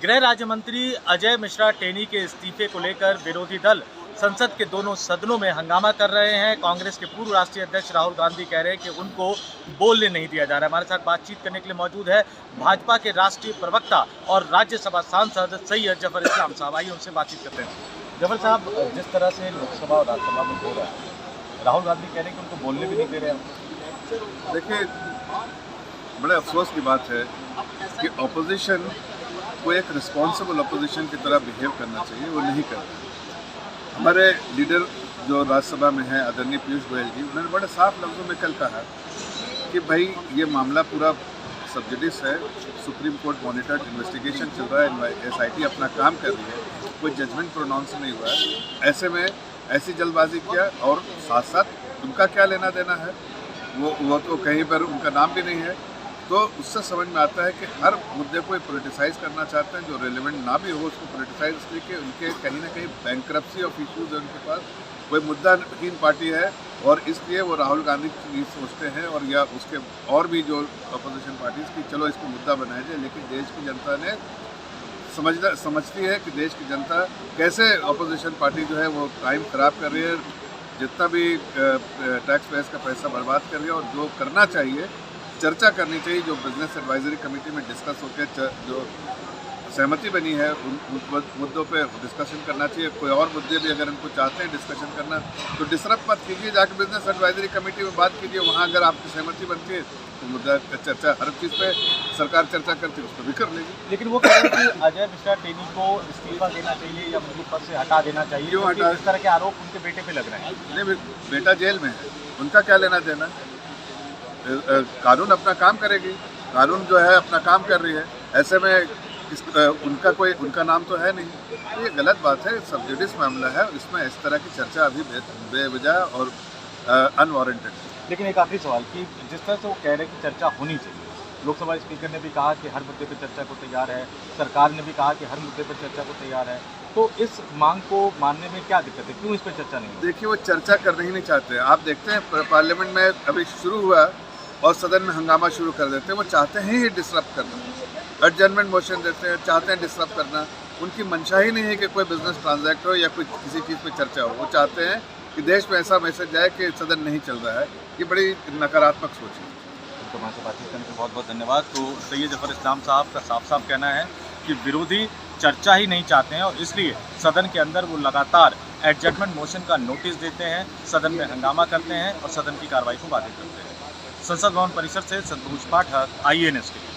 गृह राज्य मंत्री अजय मिश्रा टेनी के इस्तीफे को लेकर विरोधी दल संसद के दोनों सदनों में हंगामा कर रहे हैं। कांग्रेस के पूर्व राष्ट्रीय अध्यक्ष राहुल गांधी कह रहे हैं कि उनको बोलने नहीं दिया जा रहा है। हमारे साथ बातचीत करने के लिए मौजूद है भाजपा के राष्ट्रीय प्रवक्ता और राज्यसभा सांसद सैयद जफर इस्लाम साहब। आइए उनसे बातचीत करते हैं। जफर साहब, जिस तरह से लोकसभा और राज्यसभा में हो रहा है, राहुल गांधी कह रहे हैं कि उनको बोलने भी नहीं दे रहे हैं। देखिए, बड़े अफसोस की बात है कि अपोजिशन को एक रिस्पॉन्सिबल अपोजिशन की तरह बिहेव करना चाहिए, वो नहीं कर रहे। हमारे लीडर जो राज्यसभा में हैं आदरणीय पीयूष गोयल जी, उन्होंने बड़े साफ लफ्ज़ों में कल कहा कि भाई ये मामला पूरा सब्जुडिस है, सुप्रीम कोर्ट मॉनिटर्ड इन्वेस्टिगेशन चल रहा है, SIT अपना काम कर रही है, कोई जजमेंट प्रोनाउंस नहीं हुआ है। ऐसे में ऐसी जल्दबाजी किया और साथ साथ उनका क्या लेना देना है, वो तो कहीं पर उनका नाम भी नहीं है। तो उससे समझ में आता है कि हर मुद्दे को पोलिटिसाइज़ करना चाहते हैं, जो रेलेवेंट ना भी हो उसको पोलिटिसाइज़, इसलिए कि उनके कहीं ना कहीं बैंक्रप्सी ऑफ इश्यूज है उनके पास, कोई मुद्दाहीन पार्टी है और इसलिए वो राहुल गांधी की सोचते हैं और या उसके और भी जो अपोजिशन पार्टीज़ की चलो इसको मुद्दा बनाया जाए। लेकिन देश की जनता ने समझती है कि देश की जनता कैसे अपोजिशन पार्टी जो है वो टाइम ख़राब कर रही है, जितना भी टैक्स पेयर्स का पैसा बर्बाद कर रही है। और जो करना चाहिए, चर्चा करनी चाहिए, जो बिजनेस एडवाइजरी कमेटी में डिस्कस होकर जो सहमति बनी है उन मुद्दों पे डिस्कशन करना चाहिए। कोई और मुद्दे भी अगर उनको चाहते हैं डिस्कशन करना तो डिस्टर्ब मत कीजिए, जाकर बिजनेस एडवाइजरी कमेटी में बात कीजिए, वहाँ अगर आपकी सहमति बनती है तो मुद्दा चर्चा, हर चीज़ पे सरकार चर्चा करती है, उसको भी कर लेगी। लेकिन वो कह रहे हैं कि अजय मिश्रा टेनी को इस्तीफा देना चाहिए या उनके पद से हटा देना चाहिए। क्यों हटा? इस तरह के आरोप उनके बेटे पे लग रहे हैं। नहीं, बेटा जेल में है, उनका क्या लेना देना। कानून अपना काम करेगी, कानून जो है अपना काम कर रही है। ऐसे में उनका नाम तो है नहीं, तो ये गलत बात है, सब्जुडिस मामला है, इसमें इस तरह की चर्चा अभी बेवजह और अनवारंटेड। लेकिन एक आखिरी सवाल कि जिस तरह से वो कह रहे हैं कि चर्चा होनी चाहिए, लोकसभा स्पीकर ने भी कहा कि हर मुद्दे पर चर्चा को तैयार है, सरकार ने भी कहा कि हर मुद्दे पर चर्चा को तैयार है, तो इस मांग को मानने में क्या दिक्कत है, क्यों इस पर चर्चा नहीं? देखिए, वो चर्चा करना ही नहीं चाहते। आप देखते हैं पार्लियामेंट में अभी शुरू हुआ और सदन में हंगामा शुरू कर देते हैं। वो चाहते हैं ही डिसरप्ट करना, एडजर्नमेंट मोशन देते हैं, चाहते हैं डिसरप्ट करना। उनकी मंशा ही नहीं है कि कोई बिजनेस ट्रांजैक्ट हो या कोई किसी चीज़ पे चर्चा हो। वो चाहते हैं कि देश में ऐसा मैसेज जाए कि सदन नहीं चल रहा है। ये बड़ी नकारात्मक सोच है। तो हमारे से बातचीत करने के बहुत बहुत धन्यवाद। तो सैयद जफर इस्लाम साहब का साफ साफ कहना है कि विरोधी चर्चा ही नहीं चाहते हैं और इसलिए सदन के अंदर वो लगातार एडजर्नमेंट मोशन का नोटिस देते हैं, सदन में हंगामा करते हैं और सदन की कार्रवाई को बाधित करते हैं। संसद भवन परिसर से संतोष पाठक, IANS के लिए।